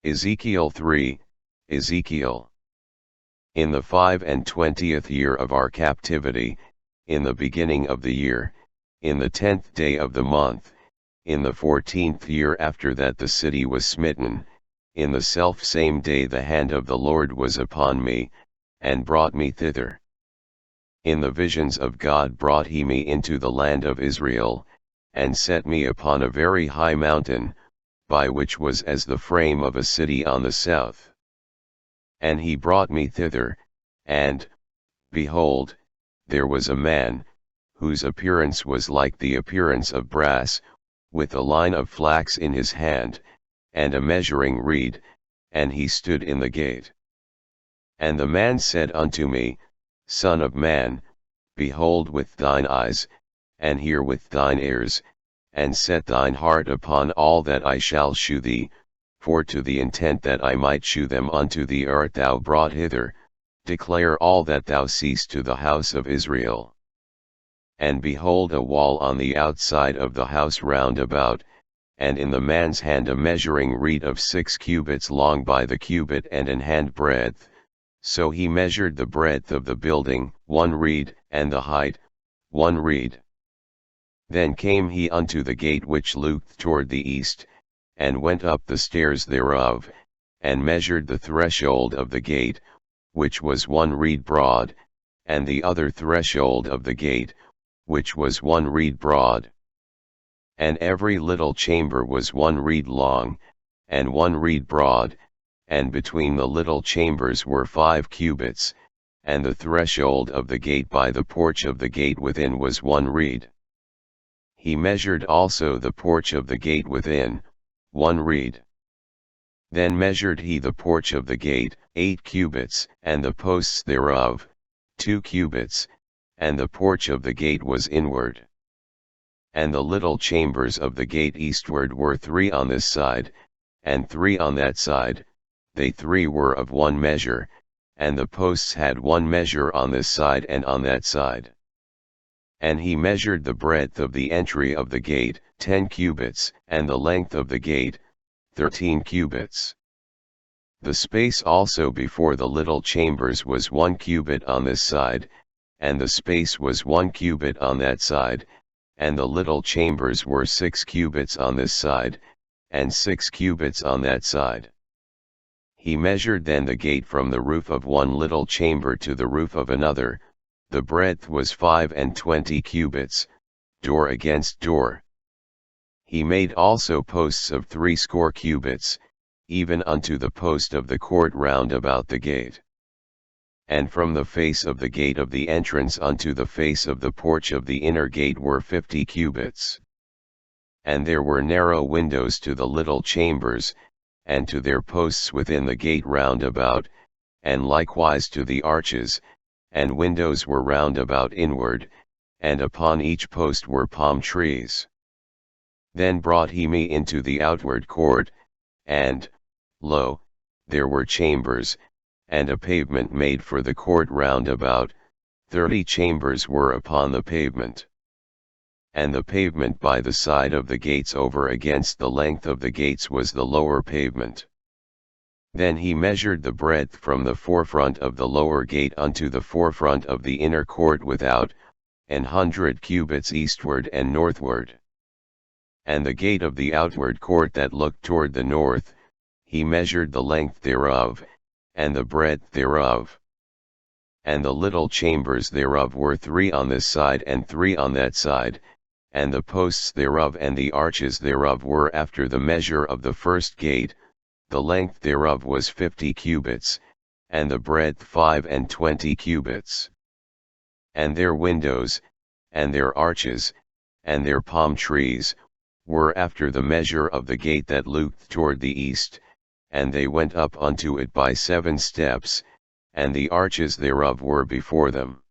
Ezekiel 3, Ezekiel. In the 25th year of our captivity, in the beginning of the year, in the 10th day of the month, in the 14th year after that the city was smitten, in the selfsame day the hand of the Lord was upon me, and brought me thither. In the visions of God brought he me into the land of Israel, and set me upon a very high mountain, by which was as the frame of a city on the south. And he brought me thither, and, behold, there was a man, whose appearance was like the appearance of brass, with a line of flax in his hand, and a measuring reed, and he stood in the gate. And the man said unto me, Son of man, behold with thine eyes, and hear with thine ears, and set thine heart upon all that I shall shew thee, for to the intent that I might shew them unto thee art thou brought hither, declare all that thou seest to the house of Israel. And behold a wall on the outside of the house round about, and in the man's hand a measuring reed of 6 cubits long by the cubit and an hand breadth, so he measured the breadth of the building, 1 reed, and the height, 1 reed. Then came he unto the gate which looked toward the east, and went up the stairs thereof, and measured the threshold of the gate, which was 1 reed broad, and the other threshold of the gate, which was 1 reed broad. And every little chamber was 1 reed long, and 1 reed broad, and between the little chambers were 5 cubits, and the threshold of the gate by the porch of the gate within was 1 reed. He measured also the porch of the gate within, 1 reed. Then measured he the porch of the gate, 8 cubits, and the posts thereof, 2 cubits, and the porch of the gate was inward. And the little chambers of the gate eastward were 3 on this side, and 3 on that side, they 3 were of 1 measure, and the posts had 1 measure on this side and on that side. And he measured the breadth of the entry of the gate, 10 cubits, and the length of the gate, 13 cubits. The space also before the little chambers was 1 cubit on this side, and the space was 1 cubit on that side, and the little chambers were 6 cubits on this side, and 6 cubits on that side. He measured then the gate from the roof of 1 little chamber to the roof of another, the breadth was 25 cubits, door against door. He made also posts of 60 cubits, even unto the post of the court round about the gate. And from the face of the gate of the entrance unto the face of the porch of the inner gate were 50 cubits. And there were narrow windows to the little chambers, and to their posts within the gate round about, and likewise to the arches, and windows were round about inward, and upon each post were palm trees. Then brought he me into the outward court, and, lo, there were chambers, and a pavement made for the court round about, 30 chambers were upon the pavement. And the pavement by the side of the gates over against the length of the gates was the lower pavement. Then he measured the breadth from the forefront of the lower gate unto the forefront of the inner court without, 100 cubits eastward and northward. And the gate of the outward court that looked toward the north, he measured the length thereof, and the breadth thereof. And the little chambers thereof were 3 on this side and 3 on that side, and the posts thereof and the arches thereof were after the measure of the first gate, the length thereof was 50 cubits, and the breadth 25 cubits. And their windows, and their arches, and their palm trees, were after the measure of the gate that looked toward the east, and they went up unto it by 7 steps, and the arches thereof were before them.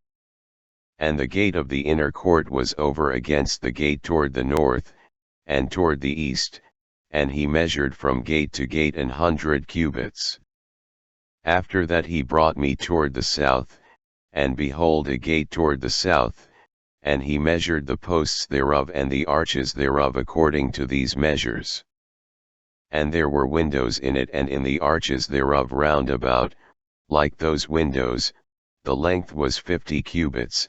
And the gate of the inner court was over against the gate toward the north, and toward the east, and he measured from gate to gate 100 cubits. After that he brought me toward the south, and behold a gate toward the south, and he measured the posts thereof and the arches thereof according to these measures. and there were windows in it and in the arches thereof round about, like those windows. The length was 50 cubits,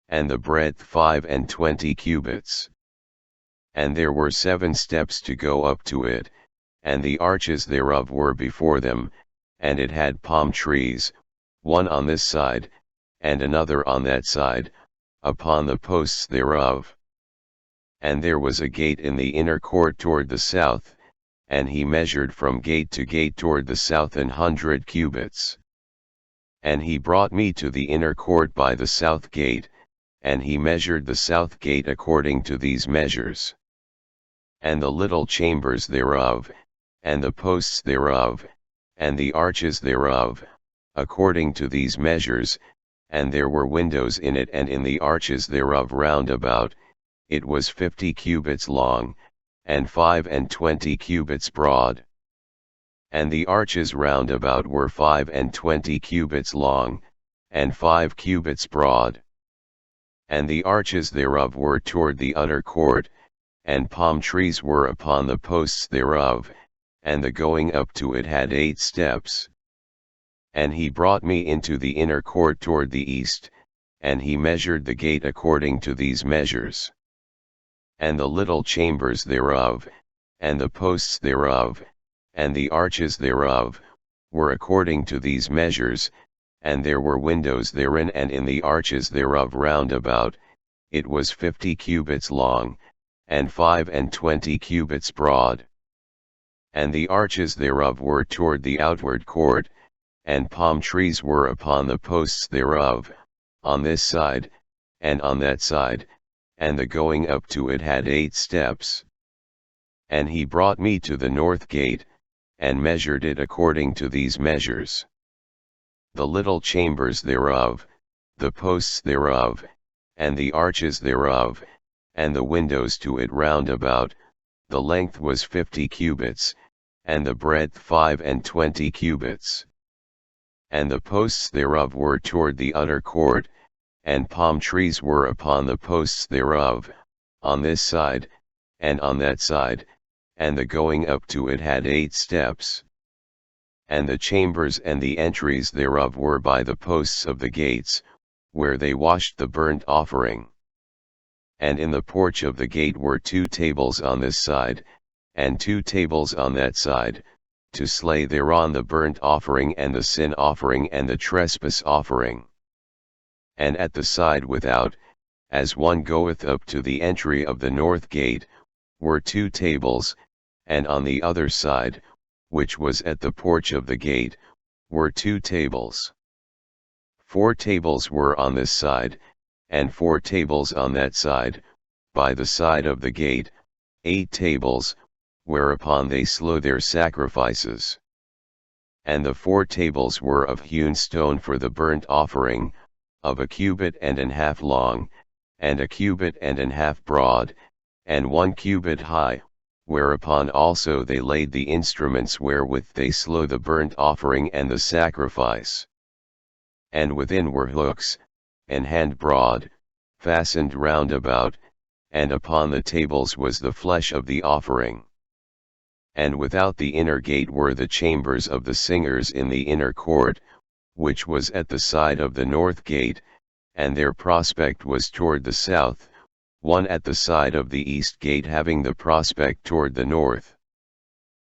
and the breadth 25 cubits. And there were 7 steps to go up to it, and the arches thereof were before them, and it had palm trees, one on this side, and another on that side, upon the posts thereof. And there was a gate in the inner court toward the south, and he measured from gate to gate toward the south 100 cubits. And he brought me to the inner court by the south gate, and he measured the south gate according to these measures. And the little chambers thereof, and the posts thereof, and the arches thereof, according to these measures, and there were windows in it and in the arches thereof round about. It was 50 cubits long, and 25 cubits broad. And the arches round about were 25 cubits long, and 5 cubits broad. And the arches thereof were toward the utter court, and palm trees were upon the posts thereof, and the going up to it had 8 steps. And he brought me into the inner court toward the east, and he measured the gate according to these measures. And the little chambers thereof, and the posts thereof, and the arches thereof, were according to these measures, and there were windows therein and in the arches thereof round about. It was 50 cubits long, and 25 cubits broad. And the arches thereof were toward the outward court, and palm trees were upon the posts thereof, on this side, and on that side, and the going up to it had 8 steps. And he brought me to the north gate, and measured it according to these measures. The little chambers thereof, the posts thereof, and the arches thereof, and the windows to it round about, the length was 50 cubits, and the breadth 25 cubits. And the posts thereof were toward the utter court, and palm trees were upon the posts thereof, on this side, and on that side, and the going up to it had 8 steps. And the chambers and the entries thereof were by the posts of the gates, where they washed the burnt offering. And in the porch of the gate were 2 tables on this side, and 2 tables on that side, to slay thereon the burnt offering and the sin offering and the trespass offering. And at the side without, as one goeth up to the entry of the north gate, were 2 tables, and on the other side, which was at the porch of the gate, were 2 tables. 4 tables were on this side, and 4 tables on that side, by the side of the gate, 8 tables, whereupon they slew their sacrifices. And the 4 tables were of hewn stone for the burnt offering, of 1.5 cubits long, and 1.5 cubits broad, and 1 cubit high, whereupon also they laid the instruments wherewith they slew the burnt offering and the sacrifice. And within were hooks, an hand broad, fastened round about, and upon the tables was the flesh of the offering. And without the inner gate were the chambers of the singers in the inner court, which was at the side of the north gate, and their prospect was toward the south, one at the side of the east gate having the prospect toward the north.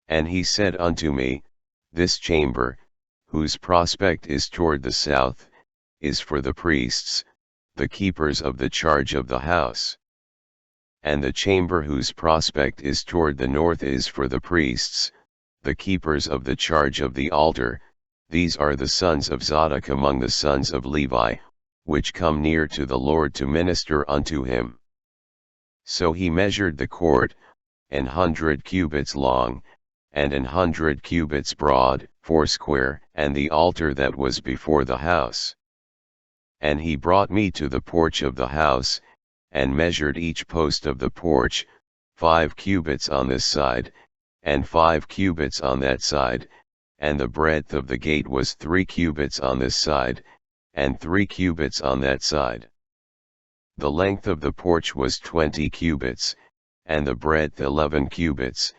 And he said unto me, This chamber, whose prospect is toward the south, is for the priests, the keepers of the charge of the house. And the chamber whose prospect is toward the north is for the priests, the keepers of the charge of the altar. These are the sons of Zadok among the sons of Levi, which come near to the Lord to minister unto him. So he measured the court, 100 cubits long, and 100 cubits broad, foursquare, and the altar that was before the house. And he brought me to the porch of the house, and measured each post of the porch, 5 cubits on this side, and 5 cubits on that side, and the breadth of the gate was 3 cubits on this side, and 3 cubits on that side. The length of the porch was 20 cubits, and the breadth 11 cubits,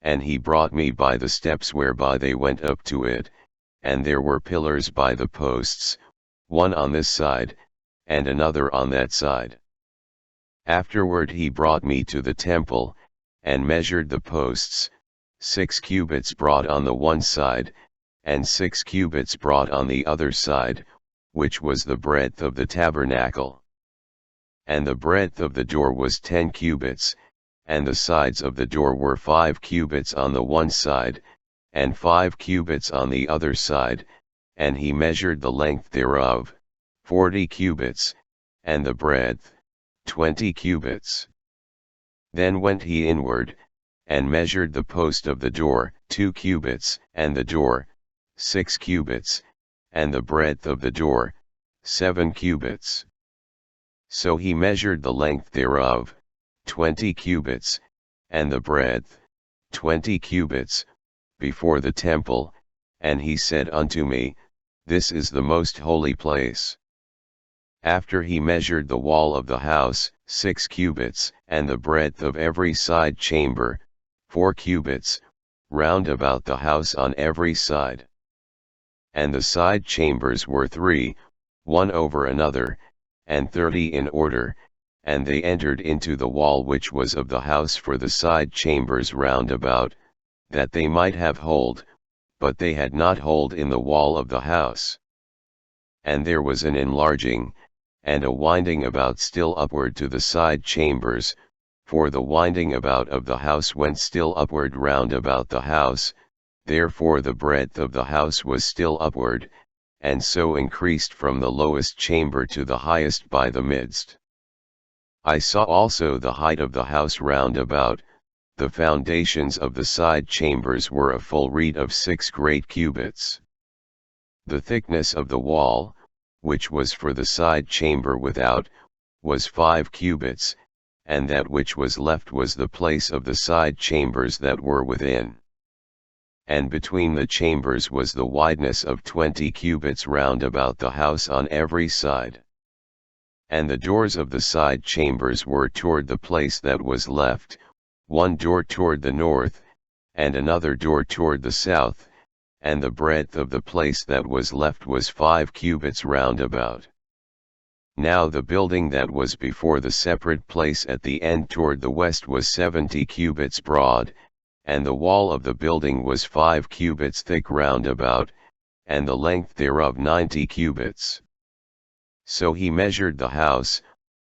and he brought me by the steps whereby they went up to it, and there were pillars by the posts, one on this side, and another on that side. Afterward he brought me to the temple, and measured the posts, 6 cubits broad on the one side, and 6 cubits broad on the other side, which was the breadth of the tabernacle. And the breadth of the door was 10 cubits, and the sides of the door were 5 cubits on the one side, and 5 cubits on the other side, and he measured the length thereof, 40 cubits, and the breadth, 20 cubits. Then went he inward, and measured the post of the door, 2 cubits, and the door, 6 cubits, and the breadth of the door, 7 cubits. So he measured the length thereof, 20 cubits, and the breadth, 20 cubits, before the temple, and he said unto me, This is the most holy place. After he measured the wall of the house, 6 cubits, and the breadth of every side chamber, 4 cubits, round about the house on every side. And the side chambers were 3, one over another, and 30 in order, and they entered into the wall which was of the house for the side chambers round about, that they might have hold, but they had not hold in the wall of the house. And there was an enlarging, and a winding about still upward to the side chambers, for the winding about of the house went still upward round about the house, therefore the breadth of the house was still upward, and so increased from the lowest chamber to the highest by the midst. I saw also the height of the house round about. The foundations of the side chambers were a full reed of 6 great cubits. The thickness of the wall, which was for the side chamber without, was 5 cubits, and that which was left was the place of the side chambers that were within. And between the chambers was the wideness of 20 cubits round about the house on every side. And the doors of the side chambers were toward the place that was left, one door toward the north, and another door toward the south, and the breadth of the place that was left was 5 cubits round about. Now the building that was before the separate place at the end toward the west was 70 cubits broad, and the wall of the building was 5 cubits thick round about, and the length thereof 90 cubits. So he measured the house,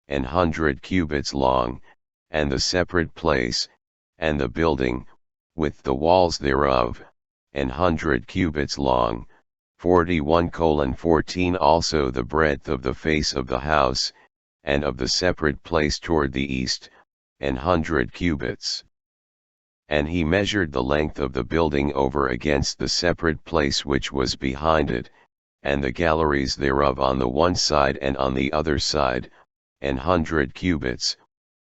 100 cubits long, and the separate place, and the building, with the walls thereof, 100 cubits long, 41:14 also the breadth of the face of the house, and of the separate place toward the east, 100 cubits. And he measured the length of the building over against the separate place which was behind it, and the galleries thereof on the one side and on the other side, 100 cubits,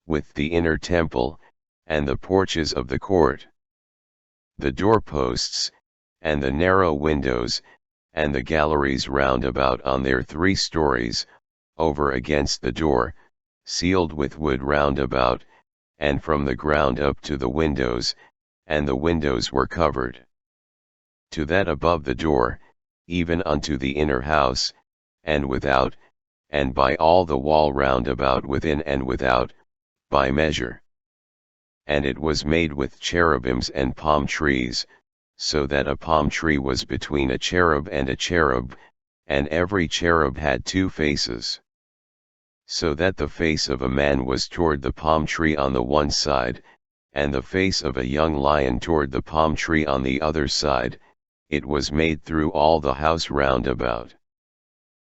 with the inner temple, and the porches of the court. The doorposts, and the narrow windows, and the galleries round about on their 3 stories, over against the door, sealed with wood round about, and from the ground up to the windows, and the windows were covered. To that above the door, even unto the inner house, and without, and by all the wall round about within and without, by measure. And it was made with cherubims and palm trees, so that a palm tree was between a cherub, and every cherub had 2 faces. So that the face of a man was toward the palm tree on the one side, and the face of a young lion toward the palm tree on the other side. It was made through all the house round about.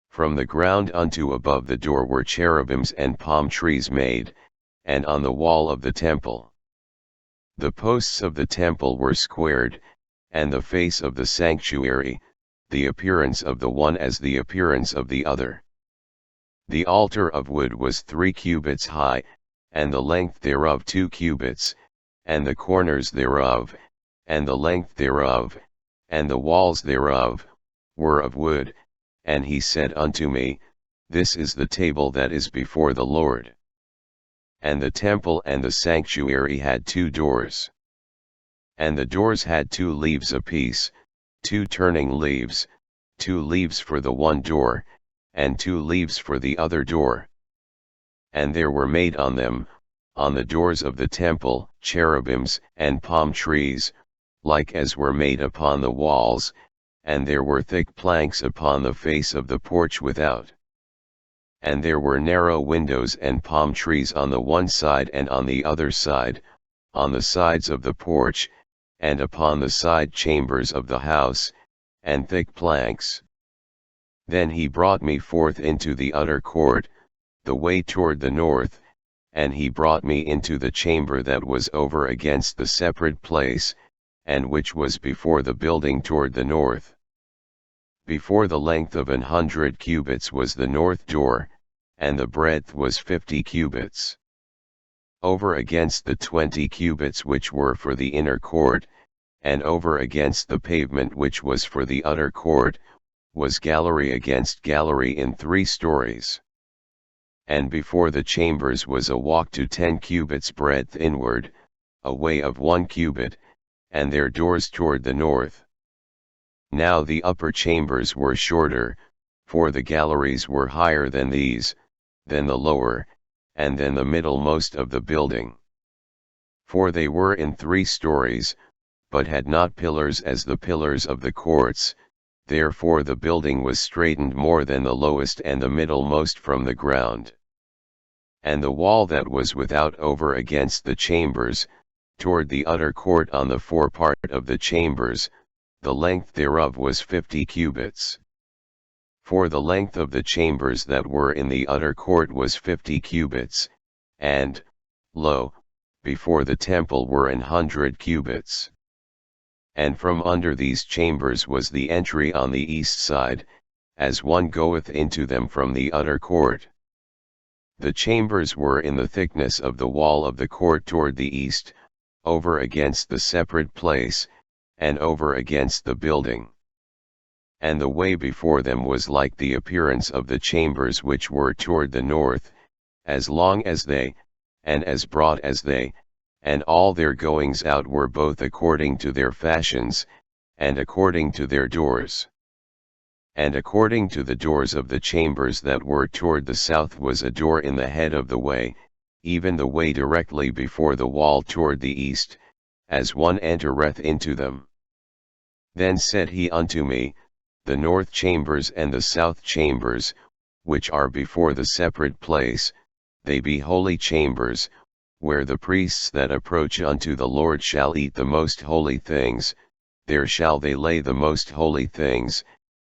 From the ground unto above the door were cherubims and palm trees made, and on the wall of the temple. The posts of the temple were squared, and the face of the sanctuary, the appearance of the one as the appearance of the other. The altar of wood was 3 cubits high, and the length thereof 2 cubits, and the corners thereof, and the length thereof, and the walls thereof, were of wood. And he said unto me, This is the table that is before the Lord. And the temple and the sanctuary had 2 doors. And the doors had 2 leaves apiece, 2 turning leaves, 2 leaves for the one door, and 2 leaves for the other door. And there were made on them, on the doors of the temple, cherubims and palm trees, like as were made upon the walls, and there were thick planks upon the face of the porch without. And there were narrow windows and palm trees on the one side and on the other side, on the sides of the porch, and upon the side chambers of the house, and thick planks. Then he brought me forth into the utter court, the way toward the north, and he brought me into the chamber that was over against the separate place, and which was before the building toward the north. Before the length of 100 cubits was the north door, and the breadth was 50 cubits. Over against the 20 cubits which were for the inner court, and over against the pavement which was for the utter court, was gallery against gallery in 3 stories. And before the chambers was a walk to 10 cubits breadth inward, a way of 1 cubit, and their doors toward the north. Now the upper chambers were shorter, for the galleries were higher than these, than the lower, and than the middlemost of the building. For they were in 3 stories, but had not pillars as the pillars of the courts, therefore the building was straitened more than the lowest and the middlemost from the ground. And the wall that was without over against the chambers, toward the utter court on the forepart of the chambers, the length thereof was 50 cubits. For the length of the chambers that were in the utter court was 50 cubits, and, lo, before the temple were 100 cubits. And from under these chambers was the entry on the east side, as one goeth into them from the utter court. The chambers were in the thickness of the wall of the court toward the east, over against the separate place, and over against the building. And the way before them was like the appearance of the chambers which were toward the north, as long as they, and as broad as they, and all their goings out were both according to their fashions, and according to their doors. And according to the doors of the chambers that were toward the south was a door in the head of the way, even the way directly before the wall toward the east, as one entereth into them. Then said he unto me, the north chambers and the south chambers, which are before the separate place, they be holy chambers, where the priests that approach unto the Lord shall eat the most holy things, there shall they lay the most holy things,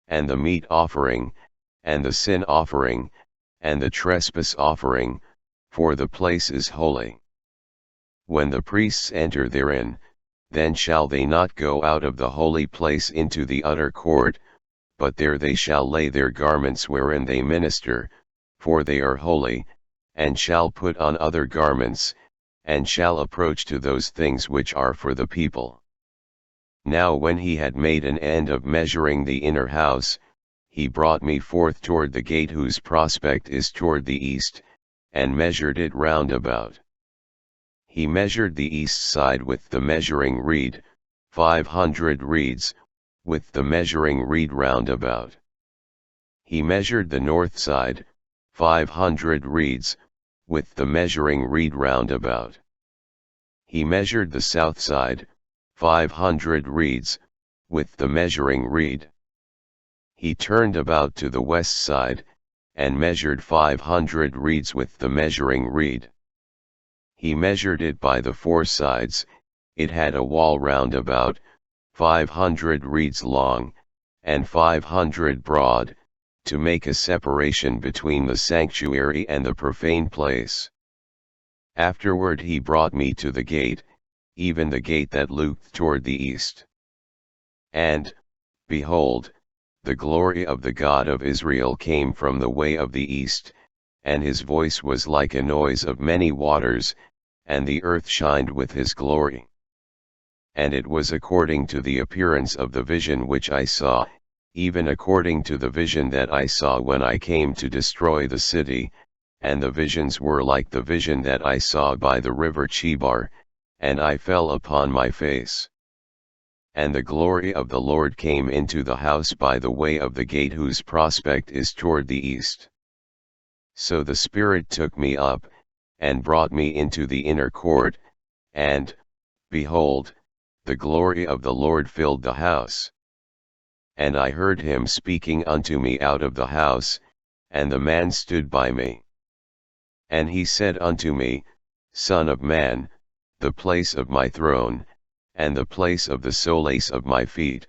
and the meat offering, and the sin offering, and the trespass offering, for the place is holy. When the priests enter therein, then shall they not go out of the holy place into the utter court, but there they shall lay their garments wherein they minister, for they are holy, and shall put on other garments, and shall approach to those things which are for the people. Now when he had made an end of measuring the inner house, he brought me forth toward the gate whose prospect is toward the east, and measured it round about. He measured the east side with the measuring reed, 500 reeds, with the measuring reed round about. He measured the north side, 500 reeds, with the measuring reed round about. He measured the south side, 500 reeds, with the measuring reed. He turned about to the west side, and measured 500 reeds with the measuring reed. He measured it by the 4 sides, it had a wall round about, 500 reeds long, and 500 broad, to make a separation between the sanctuary and the profane place. Afterward he brought me to the gate, even the gate that looked toward the east. And, behold, the glory of the God of Israel came from the way of the east, and his voice was like a noise of many waters, and the earth shined with his glory. And it was according to the appearance of the vision which I saw, even according to the vision that I saw when I came to destroy the city, and the visions were like the vision that I saw by the river Chebar, and I fell upon my face. And the glory of the Lord came into the house by the way of the gate whose prospect is toward the east. So the Spirit took me up, and brought me into the inner court, and, behold, the glory of the Lord filled the house. And I heard him speaking unto me out of the house, and the man stood by me. And he said unto me, Son of man, the place of my throne, and the place of the solace of my feet,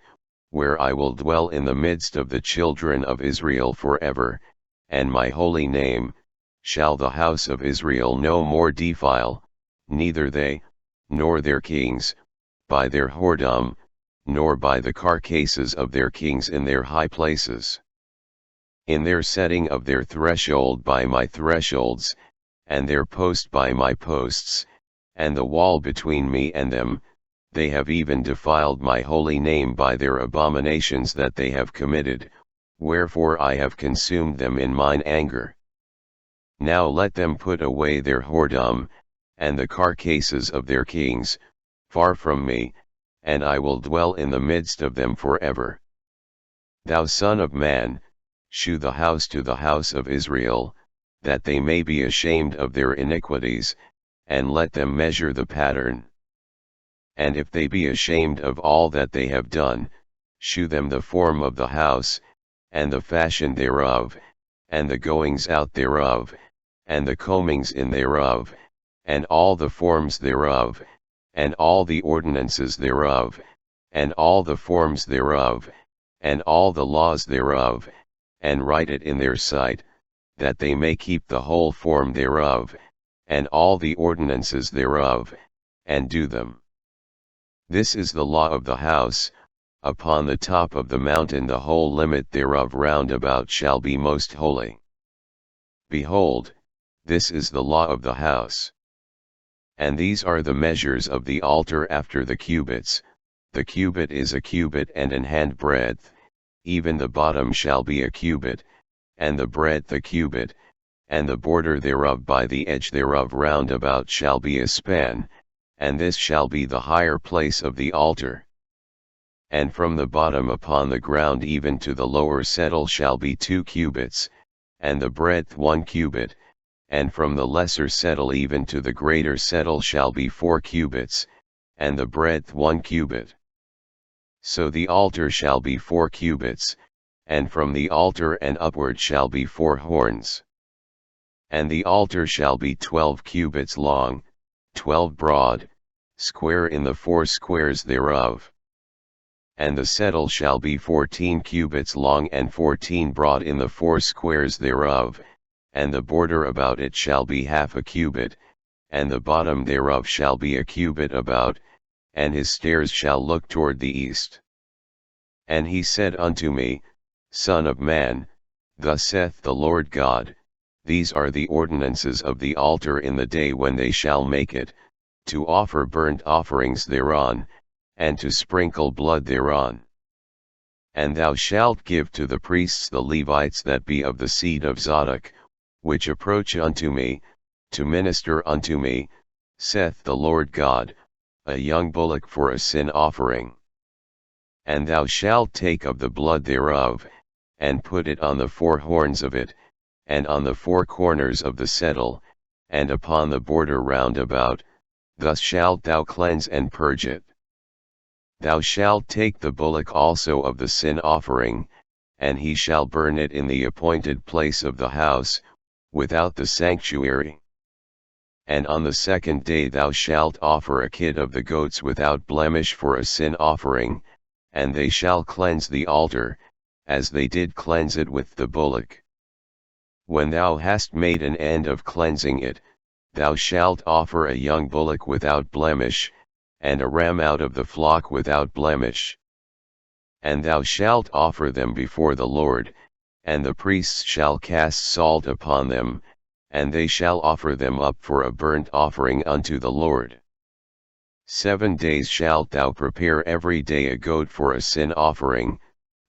where I will dwell in the midst of the children of Israel forever, and my holy name, shall the house of Israel no more defile, neither they, nor their kings, by their whoredom, nor by the carcasses of their kings in their high places. In their setting of their threshold by my thresholds, and their post by my posts, and the wall between me and them, they have even defiled my holy name by their abominations that they have committed, wherefore I have consumed them in mine anger. Now let them put away their whoredom, and the carcasses of their kings, far from me, and I will dwell in the midst of them forever. Thou son of man, shew the house to the house of Israel, that they may be ashamed of their iniquities, and let them measure the pattern. And if they be ashamed of all that they have done, shew them the form of the house, and the fashion thereof, and the goings out thereof, and the combings in thereof, and all the forms thereof, and all the ordinances thereof, and all the forms thereof, and all the laws thereof, and write it in their sight, that they may keep the whole form thereof, and all the ordinances thereof, and do them. This is the law of the house. Upon the top of the mountain the whole limit thereof round about shall be most holy. Behold, this is the law of the house. And these are the measures of the altar after the cubits. The cubit is a cubit and an handbreadth, even the bottom shall be a cubit, and the breadth a cubit, and the border thereof by the edge thereof round about shall be a span, and this shall be the higher place of the altar. And from the bottom upon the ground even to the lower settle shall be 2 cubits, and the breadth 1 cubit, and from the lesser settle even to the greater settle shall be 4 cubits, and the breadth 1 cubit. So the altar shall be 4 cubits, and from the altar and upward shall be 4 horns. And the altar shall be 12 cubits long, 12 broad, square in the 4 squares thereof. And the settle shall be 14 cubits long and 14 broad in the 4 squares thereof, and the border about it shall be half a cubit, and the bottom thereof shall be a cubit about, and his stairs shall look toward the east. And he said unto me, Son of man, thus saith the Lord God, these are the ordinances of the altar in the day when they shall make it, to offer burnt offerings thereon, and to sprinkle blood thereon. And thou shalt give to the priests the Levites that be of the seed of Zadok, which approach unto me, to minister unto me, saith the Lord God, a young bullock for a sin offering. And thou shalt take of the blood thereof, and put it on the 4 horns of it, and on the 4 corners of the settle, and upon the border round about, thus shalt thou cleanse and purge it. Thou shalt take the bullock also of the sin offering, and he shall burn it in the appointed place of the house, without the sanctuary. And on the 2nd day thou shalt offer a kid of the goats without blemish for a sin offering, and they shall cleanse the altar, as they did cleanse it with the bullock. When thou hast made an end of cleansing it, thou shalt offer a young bullock without blemish, and a ram out of the flock without blemish. And thou shalt offer them before the Lord, and the priests shall cast salt upon them, and they shall offer them up for a burnt offering unto the Lord. 7 days shalt thou prepare every day a goat for a sin offering,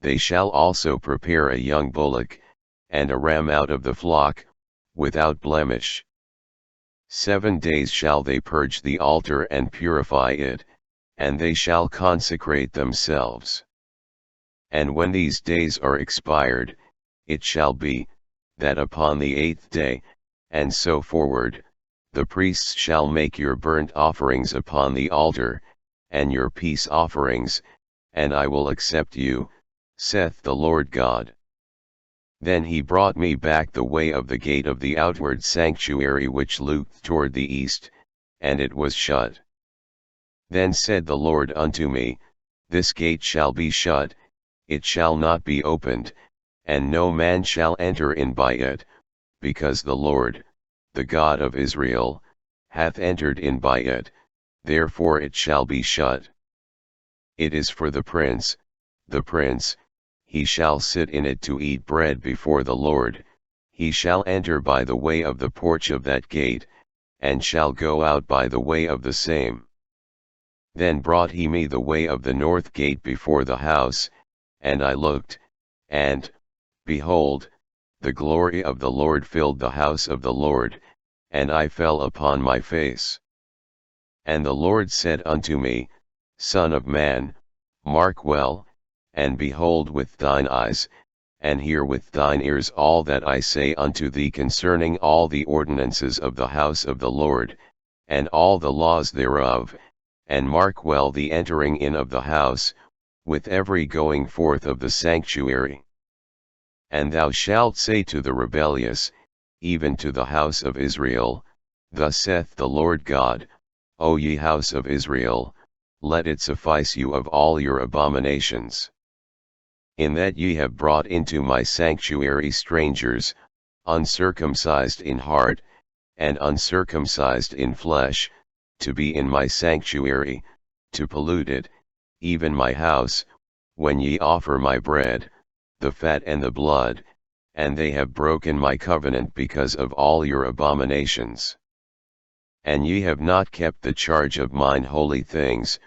they shall also prepare a young bullock, and a ram out of the flock, without blemish. 7 days shall they purge the altar and purify it, and they shall consecrate themselves. And when these days are expired, it shall be, that upon the 8th day, and so forward, the priests shall make your burnt offerings upon the altar, and your peace offerings, and I will accept you, saith the Lord God. Then he brought me back the way of the gate of the outward sanctuary which looked toward the east, and it was shut. Then said the Lord unto me, This gate shall be shut, it shall not be opened, and no man shall enter in by it, because the Lord, the God of Israel, hath entered in by it, therefore it shall be shut. It is for the prince, he shall sit in it to eat bread before the Lord, he shall enter by the way of the porch of that gate, and shall go out by the way of the same. Then brought he me the way of the north gate before the house, and I looked, and, behold, the glory of the Lord filled the house of the Lord, and I fell upon my face. And the Lord said unto me, Son of man, mark well, and behold with thine eyes, and hear with thine ears all that I say unto thee concerning all the ordinances of the house of the Lord, and all the laws thereof, and mark well the entering in of the house, with every going forth of the sanctuary. And thou shalt say to the rebellious, even to the house of Israel, Thus saith the Lord God, O ye house of Israel, let it suffice you of all your abominations. In that ye have brought into my sanctuary strangers, uncircumcised in heart, and uncircumcised in flesh, to be in my sanctuary, to pollute it, even my house, when ye offer my bread, the fat and the blood, and they have broken my covenant because of all your abominations. And ye have not kept the charge of mine holy things,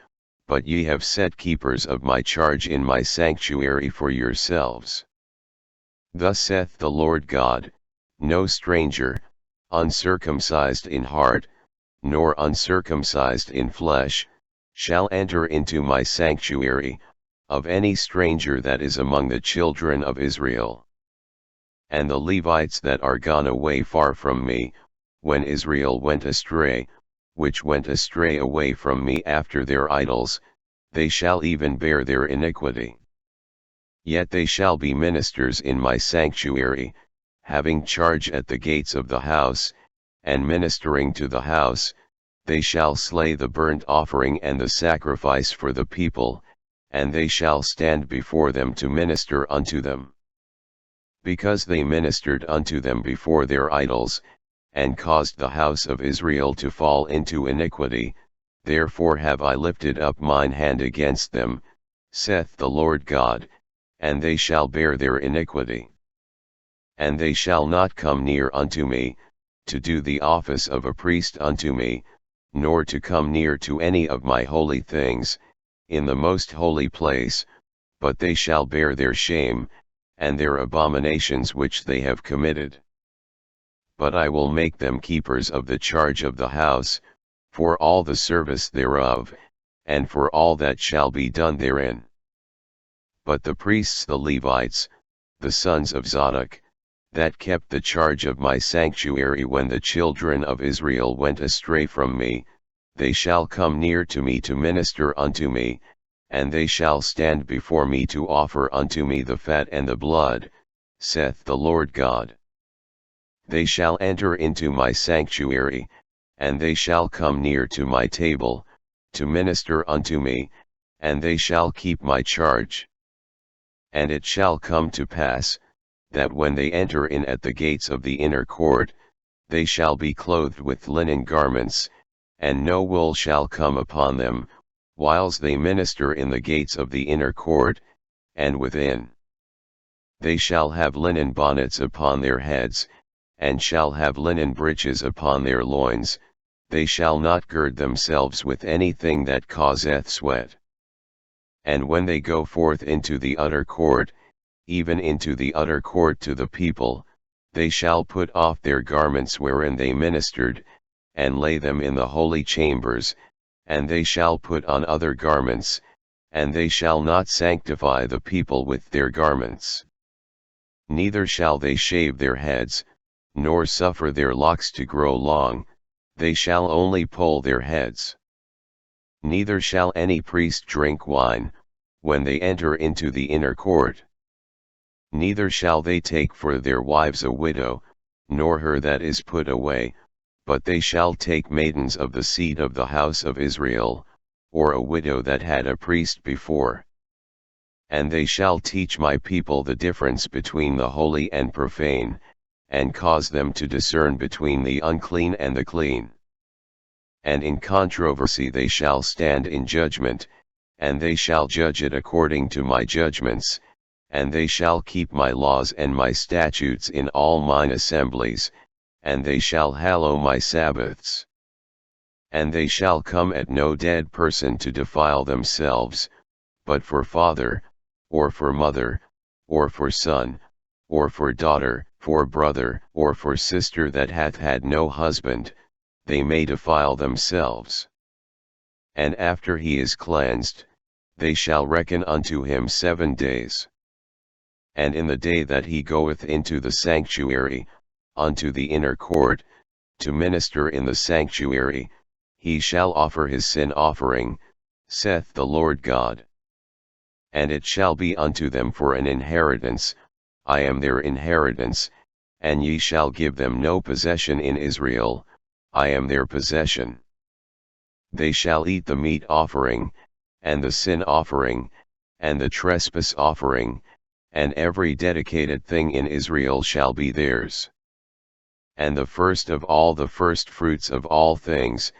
but ye have set keepers of my charge in my sanctuary for yourselves. Thus saith the Lord God, No stranger, uncircumcised in heart, nor uncircumcised in flesh, shall enter into my sanctuary, of any stranger that is among the children of Israel. And the Levites that are gone away far from me, when Israel went astray, which went astray away from me after their idols, they shall even bear their iniquity. Yet they shall be ministers in my sanctuary, having charge at the gates of the house, and ministering to the house, they shall slay the burnt offering and the sacrifice for the people, and they shall stand before them to minister unto them. Because they ministered unto them before their idols, and caused the house of Israel to fall into iniquity, therefore have I lifted up mine hand against them, saith the Lord God, and they shall bear their iniquity. And they shall not come near unto me, to do the office of a priest unto me, nor to come near to any of my holy things, in the most holy place, but they shall bear their shame, and their abominations which they have committed. But I will make them keepers of the charge of the house, for all the service thereof, and for all that shall be done therein. But the priests the Levites, the sons of Zadok, that kept the charge of my sanctuary when the children of Israel went astray from me, they shall come near to me to minister unto me, and they shall stand before me to offer unto me the fat and the blood, saith the Lord God. They shall enter into my sanctuary, and they shall come near to my table, to minister unto me, and they shall keep my charge. And it shall come to pass, that when they enter in at the gates of the inner court, they shall be clothed with linen garments, and no wool shall come upon them, whiles they minister in the gates of the inner court, and within. They shall have linen bonnets upon their heads, and shall have linen breeches upon their loins, they shall not gird themselves with anything that causeth sweat. And when they go forth into the utter court, even into the utter court to the people, they shall put off their garments wherein they ministered, and lay them in the holy chambers, and they shall put on other garments, and they shall not sanctify the people with their garments. Neither shall they shave their heads, nor suffer their locks to grow long, they shall only poll their heads. Neither shall any priest drink wine, when they enter into the inner court. Neither shall they take for their wives a widow, nor her that is put away, but they shall take maidens of the seed of the house of Israel, or a widow that had a priest before. And they shall teach my people the difference between the holy and profane, and cause them to discern between the unclean and the clean. And in controversy they shall stand in judgment, and they shall judge it according to my judgments, and they shall keep my laws and my statutes in all mine assemblies, and they shall hallow my Sabbaths. And they shall come at no dead person to defile themselves, but for father, or for mother, or for son, or for daughter, for brother, or for sister that hath had no husband, they may defile themselves. And after he is cleansed, they shall reckon unto him 7 days. And in the day that he goeth into the sanctuary, unto the inner court, to minister in the sanctuary, he shall offer his sin offering, saith the Lord God. And it shall be unto them for an inheritance, I am their inheritance, and ye shall give them no possession in Israel, I am their possession. They shall eat the meat offering, and the sin offering, and the trespass offering, and every dedicated thing in Israel shall be theirs. And the first of all the firstfruits of all things,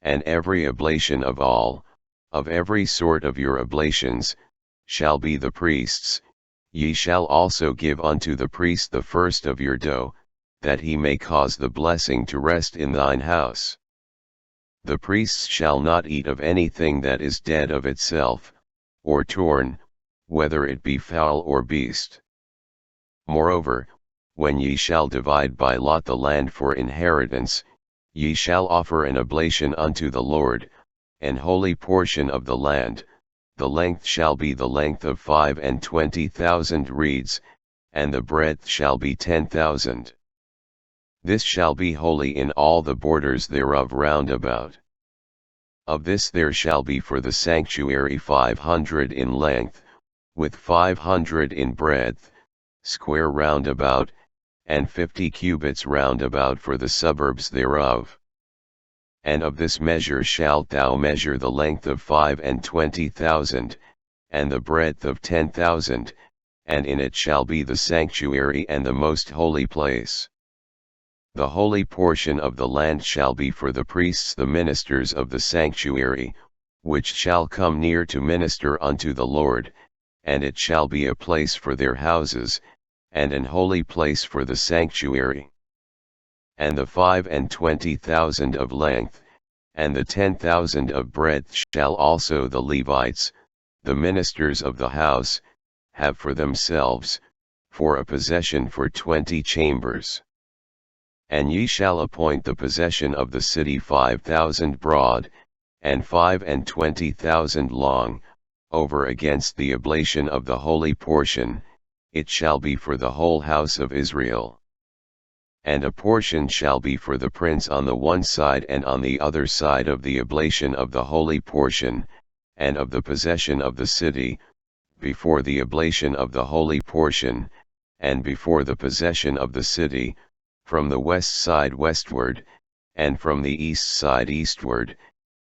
and every oblation of every sort of your oblations, shall be the priest's. Ye shall also give unto the priest the first of your dough, that he may cause the blessing to rest in thine house. The priests shall not eat of anything that is dead of itself, or torn, whether it be fowl or beast. Moreover, when ye shall divide by lot the land for inheritance, ye shall offer an oblation unto the Lord, an holy portion of the land. The length shall be the length of 25,000 reeds, and the breadth shall be 10,000. This shall be holy in all the borders thereof round about. Of this there shall be for the sanctuary 500 in length, with 500 in breadth, square round about, and 50 cubits round about for the suburbs thereof. And of this measure shalt thou measure the length of 25,000, and the breadth of 10,000, and in it shall be the sanctuary and the most holy place. The holy portion of the land shall be for the priests the ministers of the sanctuary, which shall come near to minister unto the Lord, and it shall be a place for their houses, and an holy place for the sanctuary. And the 25,000 of length, and the 10,000 of breadth shall also the Levites, the ministers of the house, have for themselves, for a possession for 20 chambers. And ye shall appoint the possession of the city 5,000 broad, and 25,000 long, over against the oblation of the holy portion, it shall be for the whole house of Israel. And a portion shall be for the prince on the one side and on the other side of the oblation of the holy portion, and of the possession of the city, before the oblation of the holy portion, and before the possession of the city, from the west side westward, and from the east side eastward,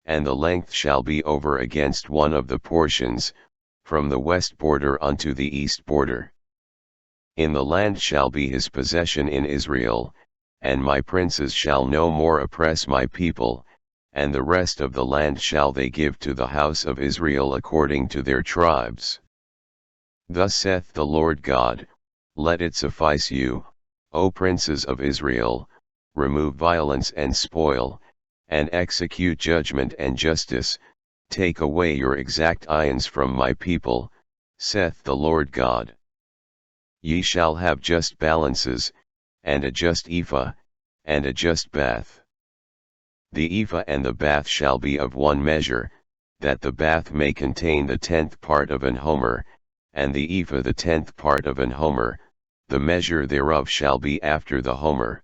and the length shall be over against one of the portions, from the west border unto the east border. In the land shall be his possession in Israel, and my princes shall no more oppress my people, and the rest of the land shall they give to the house of Israel according to their tribes. Thus saith the Lord God, let it suffice you, O princes of Israel, remove violence and spoil, and execute judgment and justice, take away your exact ions from my people, saith the Lord God. Ye shall have just balances, and a just ephah, and a just bath. The ephah and the bath shall be of one measure, that the bath may contain the 10th part of an homer, and the ephah the 10th part of an homer, the measure thereof shall be after the homer.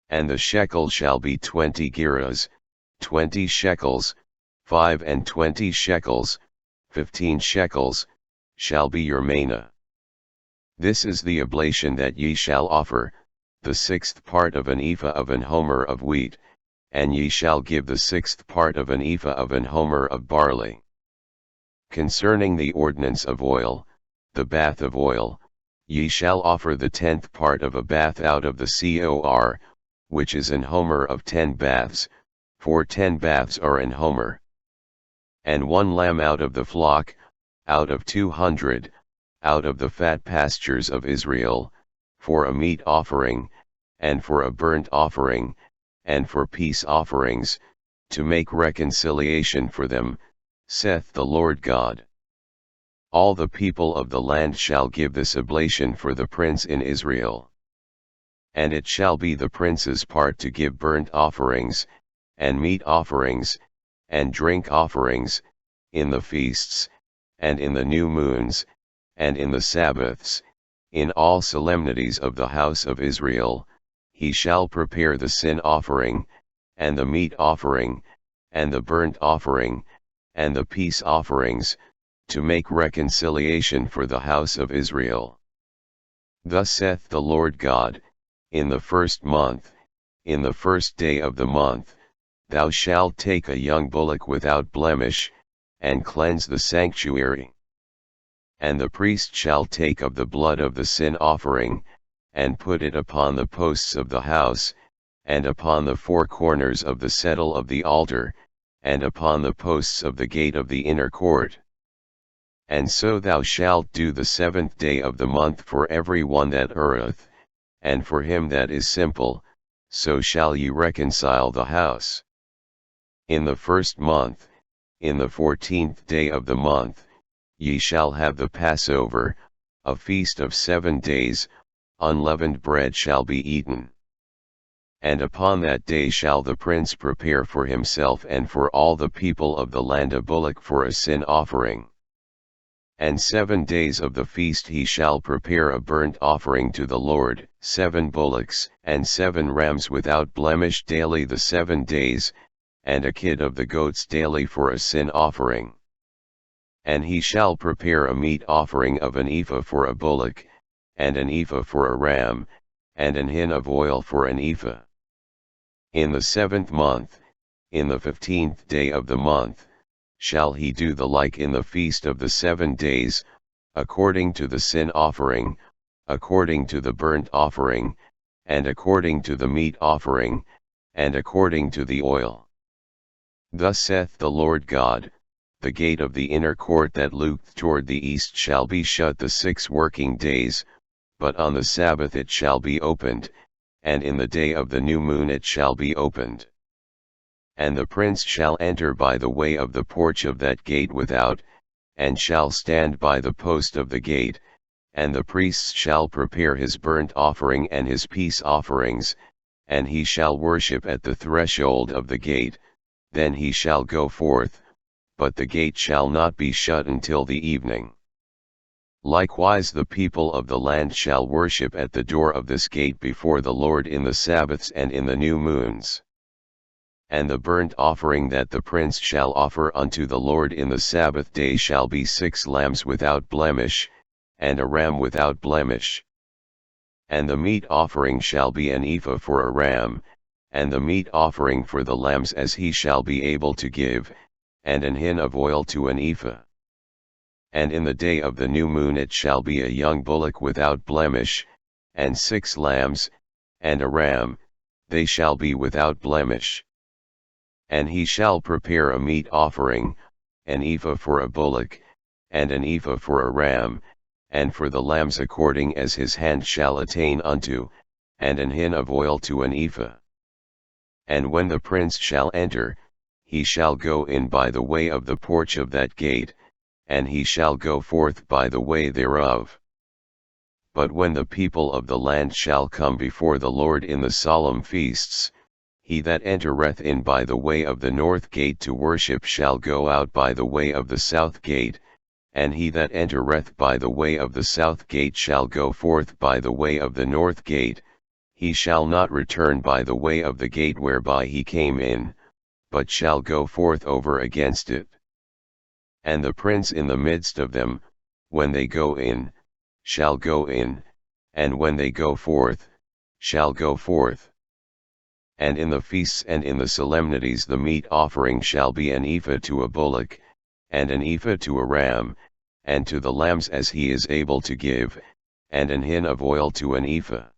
And the shekel shall be 20 gerahs, 20 shekels, 25 shekels, 15 shekels, shall be your manna. This is the oblation that ye shall offer, the 6th part of an ephah of an homer of wheat, and ye shall give the 6th part of an ephah of an homer of barley. Concerning the ordinance of oil, the bath of oil, ye shall offer the 10th part of a bath out of the cor, which is an homer of 10 baths, for 10 baths are an homer. And 1 lamb out of the flock, out of 200, out of the fat pastures of Israel, for a meat offering, and for a burnt offering, and for peace offerings, to make reconciliation for them, saith the Lord God. All the people of the land shall give this oblation for the prince in Israel. And it shall be the prince's part to give burnt offerings, and meat offerings, and drink offerings, in the feasts, and in the new moons, and in the Sabbaths, in all solemnities of the house of Israel. He shall prepare the sin offering, and the meat offering, and the burnt offering, and the peace offerings, to make reconciliation for the house of Israel. Thus saith the Lord God, in the 1st month, in the 1st day of the month, thou shalt take a young bullock without blemish, and cleanse the sanctuary. And the priest shall take of the blood of the sin offering, and put it upon the posts of the house, and upon the 4 corners of the settle of the altar, and upon the posts of the gate of the inner court. And so thou shalt do the 7th day of the month for every one that erreth, and for him that is simple, so shall ye reconcile the house. In the 1st month, in the 14th day of the month, ye shall have the Passover, a feast of 7 days, unleavened bread shall be eaten. And upon that day shall the prince prepare for himself and for all the people of the land a bullock for a sin offering. And 7 days of the feast he shall prepare a burnt offering to the Lord, 7 bullocks, and 7 rams without blemish daily the 7 days, and a kid of the goats daily for a sin offering. And he shall prepare a meat offering of an ephah for a bullock, and an ephah for a ram, and an hin of oil for an ephah. In the 7th month, in the 15th day of the month, shall he do the like in the feast of the 7 days, according to the sin offering, according to the burnt offering, and according to the meat offering, and according to the oil. Thus saith the Lord God, the gate of the inner court that looketh toward the east shall be shut the 6 working days, but on the Sabbath it shall be opened, and in the day of the new moon it shall be opened. And the prince shall enter by the way of the porch of that gate without, and shall stand by the post of the gate, and the priests shall prepare his burnt offering and his peace offerings, and he shall worship at the threshold of the gate, then he shall go forth, but the gate shall not be shut until the evening. Likewise the people of the land shall worship at the door of this gate before the Lord in the Sabbaths and in the new moons. And the burnt offering that the prince shall offer unto the Lord in the Sabbath day shall be 6 lambs without blemish, and a ram without blemish. And the meat offering shall be an ephah for a ram, and the meat offering for the lambs as he shall be able to give, and an hin of oil to an ephah. And in the day of the new moon it shall be a young bullock without blemish, and 6 lambs, and a ram, they shall be without blemish. And he shall prepare a meat offering, an ephah for a bullock, and an ephah for a ram, and for the lambs according as his hand shall attain unto, and an hin of oil to an ephah. And when the prince shall enter, he shall go in by the way of the porch of that gate, and he shall go forth by the way thereof. But when the people of the land shall come before the Lord in the solemn feasts, He that entereth in by the way of the north gate to worship shall go out by the way of the south gate, and he that entereth by the way of the south gate shall go forth by the way of the north gate, he shall not return by the way of the gate whereby he came in, but shall go forth over against it. And the prince in the midst of them, when they go in, shall go in, and when they go forth, shall go forth. And in the feasts and in the solemnities the meat offering shall be an ephah to a bullock, and an ephah to a ram, and to the lambs as he is able to give, and an hin of oil to an ephah.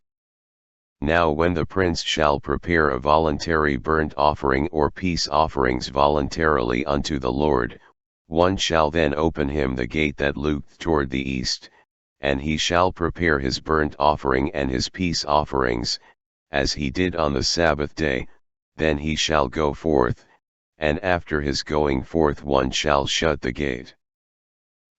Now when the prince shall prepare a voluntary burnt offering or peace offerings voluntarily unto the Lord, one shall then open him the gate that looketh toward the east, and he shall prepare his burnt offering and his peace offerings, as he did on the Sabbath day, then he shall go forth, and after his going forth one shall shut the gate.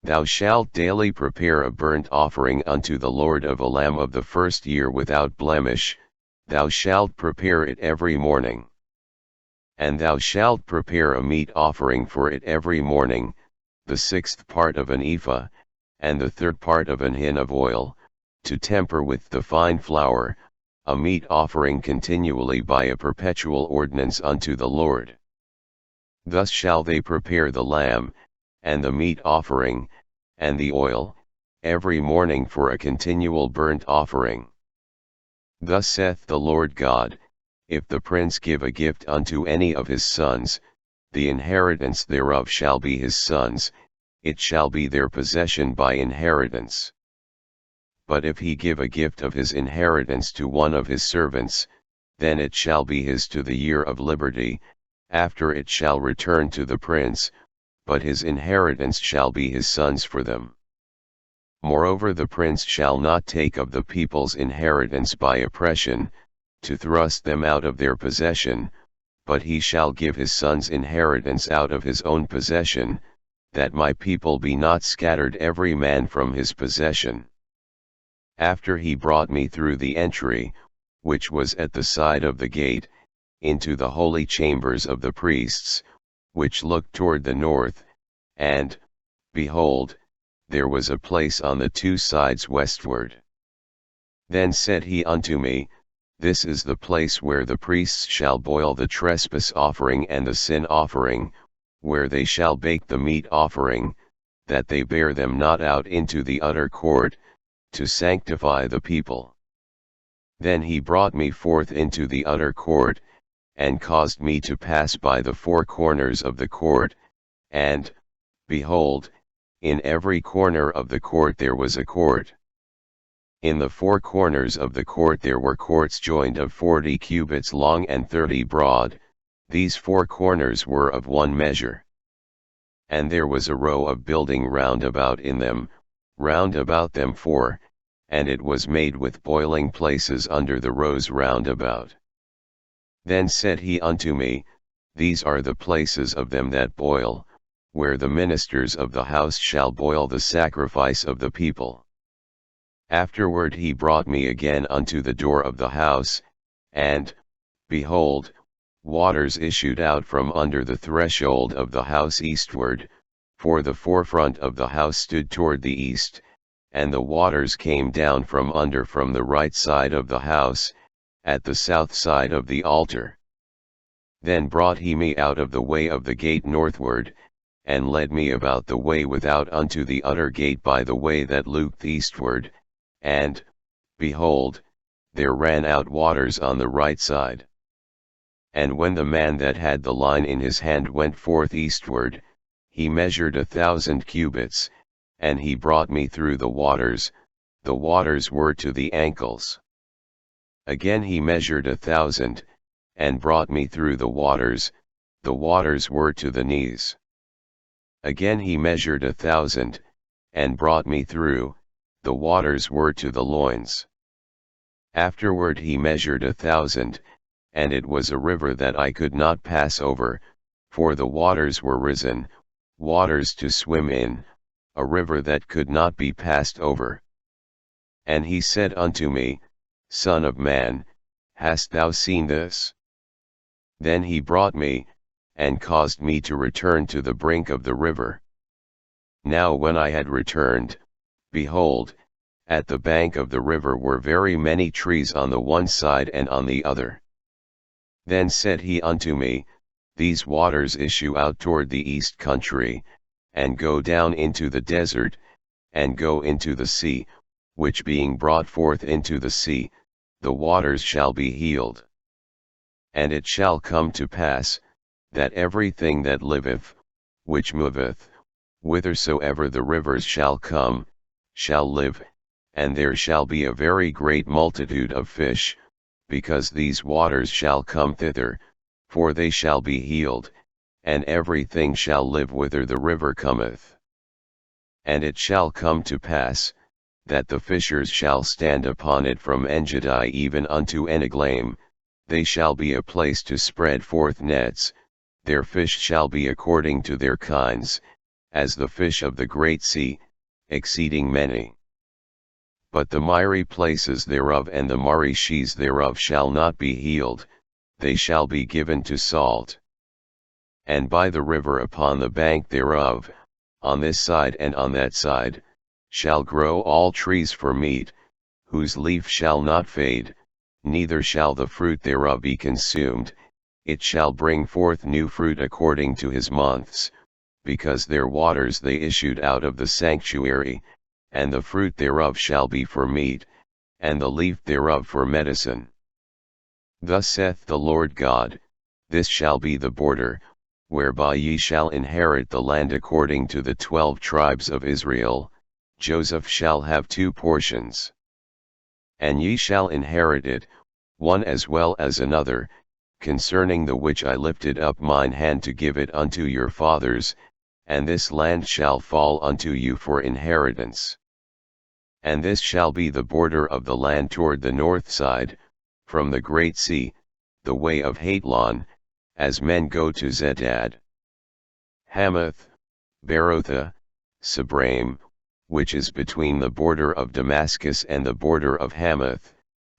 Thou shalt daily prepare a burnt offering unto the Lord of a lamb of the first year without blemish, thou shalt prepare it every morning. And thou shalt prepare a meat offering for it every morning, the 6th part of an ephah, and the 3rd part of an hin of oil, to temper with the fine flour, a meat offering continually by a perpetual ordinance unto the Lord. Thus shall they prepare the lamb, and the meat offering, and the oil, every morning for a continual burnt offering. Thus saith the Lord God, if the prince give a gift unto any of his sons, the inheritance thereof shall be his sons, it shall be their possession by inheritance. But if he give a gift of his inheritance to one of his servants, then it shall be his to the year of liberty, after it shall return to the prince, but his inheritance shall be his sons for them. Moreover the prince shall not take of the people's inheritance by oppression, to thrust them out of their possession, but he shall give his sons inheritance out of his own possession, that my people be not scattered every man from his possession. After he brought me through the entry, which was at the side of the gate, into the holy chambers of the priests, which looked toward the north, and, behold, there was a place on the 2 sides westward. Then said he unto me, This is the place where the priests shall boil the trespass offering and the sin offering, where they shall bake the meat offering, that they bear them not out into the utter court, to sanctify the people. Then he brought me forth into the utter court, and caused me to pass by the 4 corners of the court, and, behold, in every corner of the court there was a court. In the 4 corners of the court there were courts joined of 40 cubits long and 30 broad, these 4 corners were of one measure. And there was a row of building round about in them, round about them 4, and it was made with boiling places under the rows round about. Then said he unto me, These are the places of them that boil, where the ministers of the house shall boil the sacrifice of the people. Afterward he brought me again unto the door of the house, and, behold, waters issued out from under the threshold of the house eastward, for the forefront of the house stood toward the east, and the waters came down from under from the right side of the house, at the south side of the altar. Then brought he me out of the way of the gate northward, and led me about the way without unto the utter gate by the way that looked eastward, and, behold, there ran out waters on the right side. And when the man that had the line in his hand went forth eastward, he measured 1,000 cubits, and he brought me through the waters were to the ankles. Again he measured 1,000, and brought me through the waters were to the knees. Again he measured 1,000, and brought me through, the waters were to the loins. Afterward he measured 1,000, and it was a river that I could not pass over, for the waters were risen, waters to swim in, a river that could not be passed over. And he said unto me, Son of man, hast thou seen this? Then he brought me, and caused me to return to the brink of the river. Now when I had returned, behold, at the bank of the river were very many trees on the one side and on the other. Then said he unto me, These waters issue out toward the east country, and go down into the desert, and go into the sea, which being brought forth into the sea, the waters shall be healed. And it shall come to pass, that everything that liveth, which moveth, whithersoever the rivers shall come, shall live, and there shall be a very great multitude of fish, because these waters shall come thither, for they shall be healed, and everything shall live whither the river cometh. And it shall come to pass, that the fishers shall stand upon it from Engedi even unto Eneglaim, they shall be a place to spread forth nets, their fish shall be according to their kinds, as the fish of the great sea, exceeding many. But the miry places thereof and the marishes thereof shall not be healed, they shall be given to salt. And by the river upon the bank thereof, on this side and on that side, shall grow all trees for meat, whose leaf shall not fade, neither shall the fruit thereof be consumed, it shall bring forth new fruit according to his months, because their waters they issued out of the sanctuary, and the fruit thereof shall be for meat, and the leaf thereof for medicine. Thus saith the Lord God, This shall be the border, whereby ye shall inherit the land according to the 12 tribes of Israel. Joseph shall have 2 portions. And ye shall inherit it, one as well as another, concerning the which I lifted up mine hand to give it unto your fathers, and this land shall fall unto you for inheritance. And this shall be the border of the land toward the north side, from the great sea, the way of Hatlon, as men go to Zedad. Hamath, Berotha, Sabraim, which is between the border of Damascus and the border of Hamath,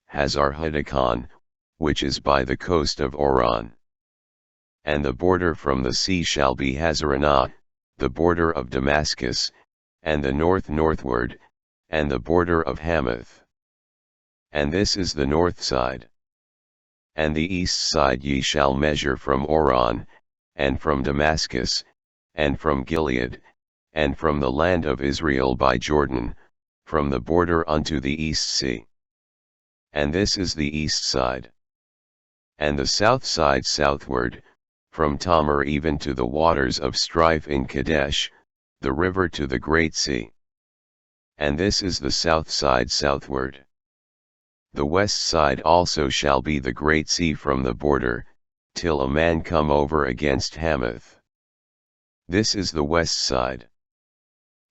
Hazar-Hadakon, which is by the coast of Oran. And the border from the sea shall be Hazaranah, the border of Damascus, and the north northward, and the border of Hamath. And this is the north side. And the east side ye shall measure from Oran, and from Damascus, and from Gilead, and from the land of Israel by Jordan, from the border unto the east sea. And this is the east side. And the south side southward, from Tamar even to the waters of strife in Kadesh, the river to the great sea. And this is the south side southward. The west side also shall be the great sea from the border, till a man come over against Hamath. This is the west side.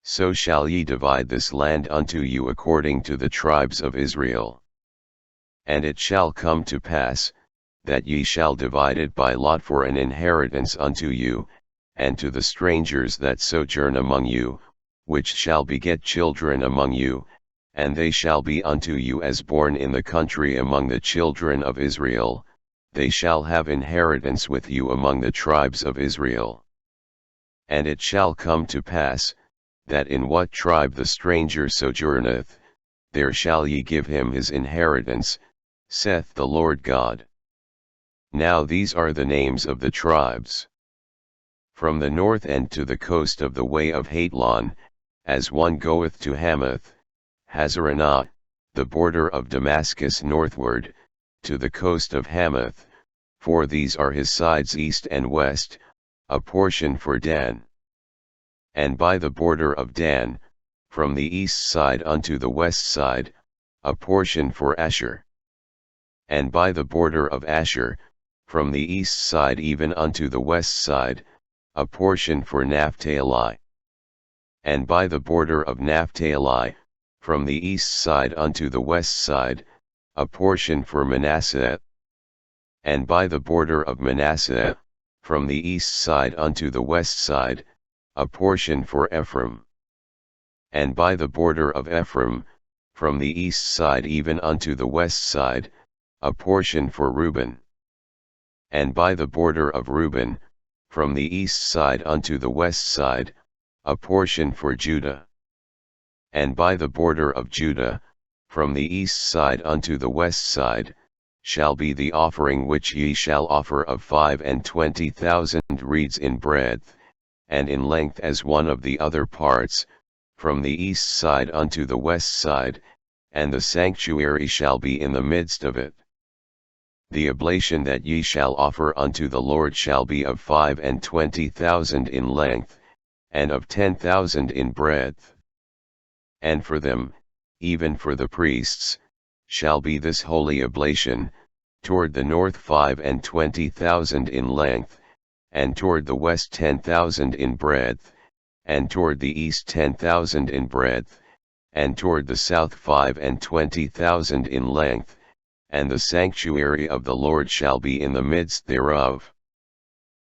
So shall ye divide this land unto you according to the tribes of Israel. And it shall come to pass, that ye shall divide it by lot for an inheritance unto you, and to the strangers that sojourn among you, which shall beget children among you, and they shall be unto you as born in the country among the children of Israel, they shall have inheritance with you among the tribes of Israel. And it shall come to pass, that in what tribe the stranger sojourneth, there shall ye give him his inheritance, saith the Lord God. Now these are the names of the tribes. From the north end to the coast of the way of Hatlon, as one goeth to Hamath, Hazaranah, the border of Damascus northward, to the coast of Hamath, for these are his sides east and west, a portion for Dan. And by the border of Dan, from the east side unto the west side, a portion for Asher. And by the border of Asher, from the east side even unto the west side, a portion for Naphtali. And by the border of Naphtali, from the east side unto the west side, a portion for Manasseh. And by the border of Manasseh, from the east side unto the west side, a portion for Ephraim. And by the border of Ephraim, from the east side even unto the west side, a portion for Reuben. And by the border of Reuben, from the east side unto the west side, a portion for Judah. And by the border of Judah, from the east side unto the west side, shall be the offering which ye shall offer of 25,000 reeds in breadth, and in length as one of the other parts, from the east side unto the west side, and the sanctuary shall be in the midst of it. The oblation that ye shall offer unto the Lord shall be of 25,000 in length, and of 10,000 in breadth. And for them, even for the priests, shall be this holy oblation, toward the north 25,000 in length, and toward the west 10,000 in breadth, and toward the east 10,000 in breadth, and toward the south 25,000 in length, and the sanctuary of the Lord shall be in the midst thereof.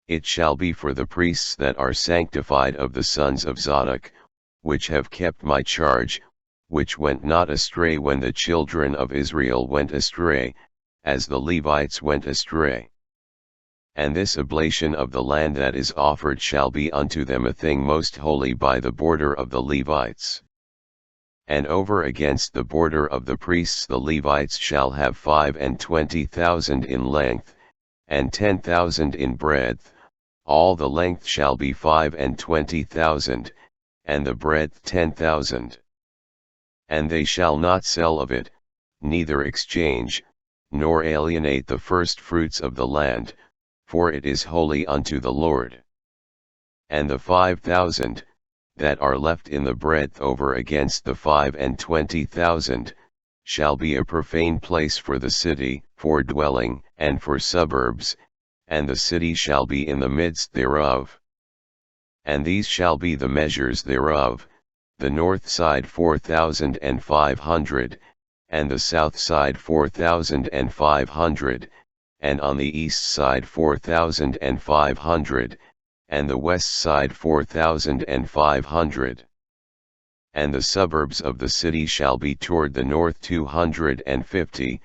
It shall be for the priests that are sanctified of the sons of Zadok, which have kept my charge, which went not astray when the children of Israel went astray, as the Levites went astray. And this oblation of the land that is offered shall be unto them a thing most holy by the border of the Levites. And over against the border of the priests the Levites shall have 25,000 in length, and 10,000 in breadth, all the length shall be 25,000, and the breadth 10,000. And they shall not sell of it, neither exchange, nor alienate the first fruits of the land, for it is holy unto the Lord. And the 5,000, that are left in the breadth over against the 25,000, shall be a profane place for the city, for dwelling, and for suburbs, and the city shall be in the midst thereof. And these shall be the measures thereof, the north side 4,500, and the south side 4,500, and on the east side 4,500, and the west side 4,500. And the suburbs of the city shall be toward the north 250,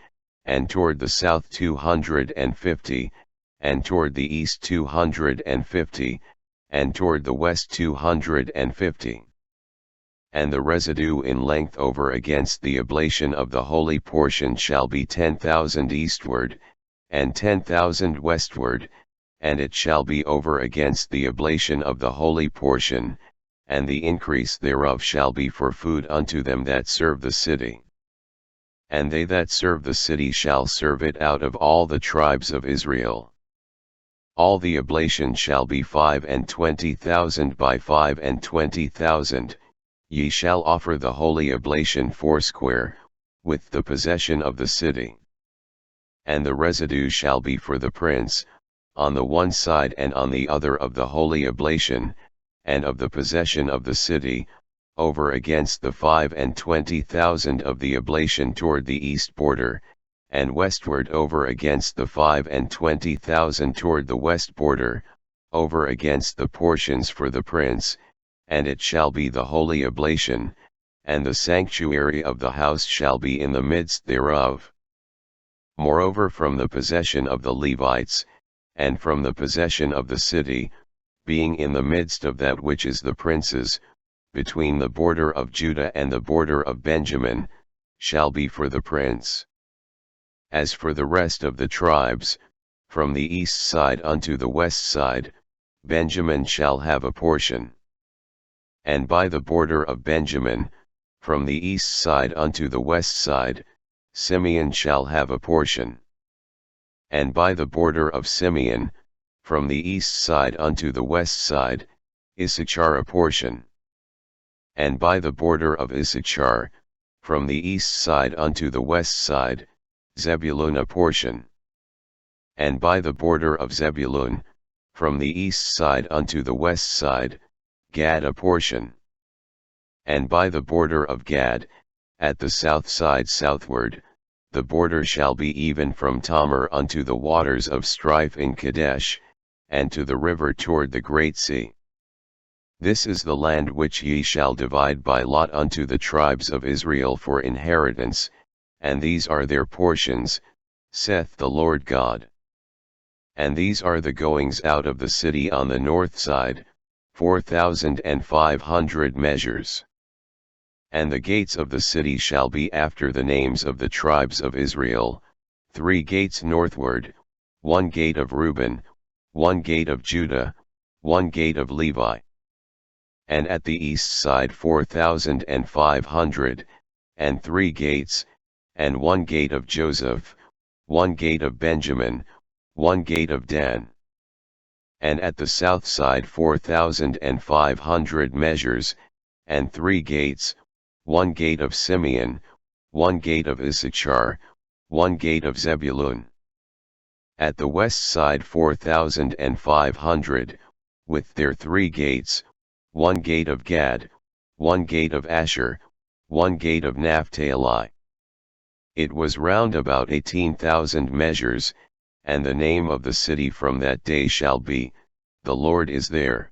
and toward the south 250, and toward the east 250, and toward the west 250. And the residue in length over against the oblation of the holy portion shall be 10,000 eastward, and 10,000 westward, and it shall be over against the oblation of the holy portion, and the increase thereof shall be for food unto them that serve the city. And they that serve the city shall serve it out of all the tribes of Israel. All the oblation shall be 25,000 by 25,000, ye shall offer the holy oblation foursquare, with the possession of the city. And the residue shall be for the prince, on the one side and on the other of the holy oblation, and of the possession of the city, over against the 25,000 of the oblation toward the east border, and westward over against the 25,000 toward the west border, over against the portions for the prince, and it shall be the holy oblation, and the sanctuary of the house shall be in the midst thereof. Moreover, from the possession of the Levites, and from the possession of the city, being in the midst of that which is the prince's, between the border of Judah and the border of Benjamin, shall be for the prince. As for the rest of the tribes, from the east side unto the west side, Benjamin shall have a portion. And by the border of Benjamin, from the east side unto the west side, Simeon shall have a portion. And by the border of Simeon, from the east side unto the west side, Issachar a portion. And by the border of Issachar, from the east side unto the west side, Zebulun a portion. And by the border of Zebulun, from the east side unto the west side, Gad a portion. And by the border of Gad, at the south side southward, the border shall be even from Tamar unto the waters of strife in Kadesh, and to the river toward the great sea. This is the land which ye shall divide by lot unto the tribes of Israel for inheritance, and these are their portions, saith the Lord God. And these are the goings out of the city on the north side, 4,500 measures. And the gates of the city shall be after the names of the tribes of Israel, 3 gates northward, 1 gate of Reuben, 1 gate of Judah, 1 gate of Levi. And at the east side 4,500, and 3 gates, and 1 gate of Joseph, 1 gate of Benjamin, 1 gate of Dan. And at the south side 4,500 measures, and 3 gates, 1 gate of Simeon, 1 gate of Issachar, 1 gate of Zebulun. At the west side 4,500, with their 3 gates, 1 gate of Gad, 1 gate of Asher, 1 gate of Naphtali. It was round about 18,000 measures, and the name of the city from that day shall be, The Lord is there.